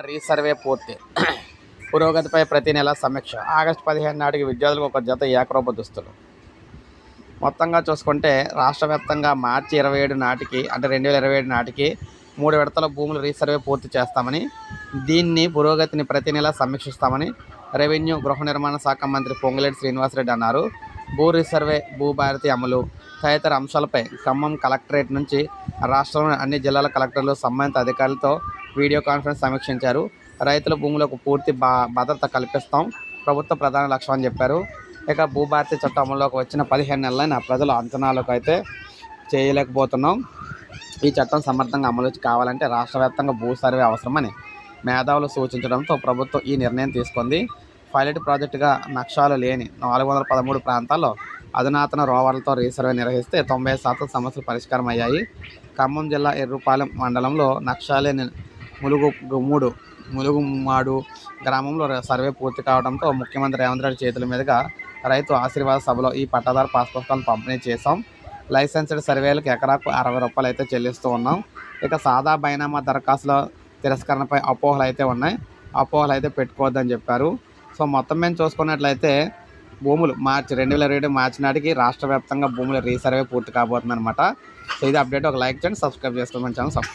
Resurvey పూర్తి. పురోగతిపై ప్రతి నెల సమీక్ష. ఆగస్టు 15 నాటికి విద్యార్థులకు ఒక జత ఏకరూప దుస్తులు. మొత్తంగా చూసుకుంటే రాష్ట్ర వ్యాప్తంగా మార్చి 27 నాటికి అంటే 2027 నాటికి 3 విడతల భూముల రీసర్వే పూర్తి చేస్తామని, దీన్ని పురోగతిని ప్రతి నెల సమీక్షిస్తామని రెవెన్యూ, గృహ నిర్మాణ శాఖ మంత్రి పొంగులేటి శ్రీనివాసరెడ్డి అన్నారు. భూ రీసర్వే, భూభారతి అమలు తదితర అంశాలపై ఖమ్మం కలెక్టరేట్ నుంచి రాష్ట్రంలోని అన్ని జిల్లాల కలెక్టర్లు సంబంధిత అధికారులతో వీడియో కాన్ఫరెన్స్ సమీక్షించారు. రైతుల భూములకు పూర్తి భద్రత కల్పిస్తాం ప్రభుత్వ ప్రధాన లక్ష్యం అని చెప్పారు. ఇక భూభారతి చట్టం అమల్లోకి వచ్చిన 15 నెలలైన ప్రజల అంచనాలకు అయితే చేయలేకపోతున్నాం. ఈ చట్టం సమర్థంగా అమలు కావాలంటే రాష్ట్ర వ్యాప్తంగా భూ సర్వే అవసరమని మేధావులు సూచించడంతో ప్రభుత్వం ఈ నిర్ణయం తీసుకుంది. పైలట్ ప్రాజెక్టుగా నక్షాలు లేని 413 ప్రాంతాల్లో అధునాతన రోవర్లతో రీసర్వే నిర్వహిస్తే 90% సమస్యలు పరిష్కారం అయ్యాయి. ఖమ్మం జిల్లా ఎర్రుపాలెం మండలంలో నక్షాలేని ములుగుమాడు గ్రామంలో సర్వే పూర్తి కావడంతో ముఖ్యమంత్రి రేవంత్ రెడ్డి చేతుల మీదుగా రైతు ఆశీర్వాద సభలో ఈ పట్టాదారు పాస్ పుస్తకాలను పంపిణీ చేశాం. లైసెన్స్డ్ సర్వేలకు ఎకరాకు ₹60 అయితే చెల్లిస్తూ ఉన్నాం. ఇక సాదా బైనామా దరఖాస్తుల తిరస్కరణపై అపోహలు అయితే ఉన్నాయి. అపోహలు అయితే పెట్టుకోవద్దని చెప్పారు. సో మొత్తం మేము చూసుకున్నట్లయితే భూములు 2027 మార్చి నాటికి రాష్ట్ర వ్యాప్తంగా భూముల రీసర్వే పూర్తి కాబోతుందన్నమాట. సో ఇది అప్డేట్. ఒక లైక్ చేయండి, సబ్స్క్రైబ్ చేసుకోమని ఛానల్ సబ్స్క్రైబ్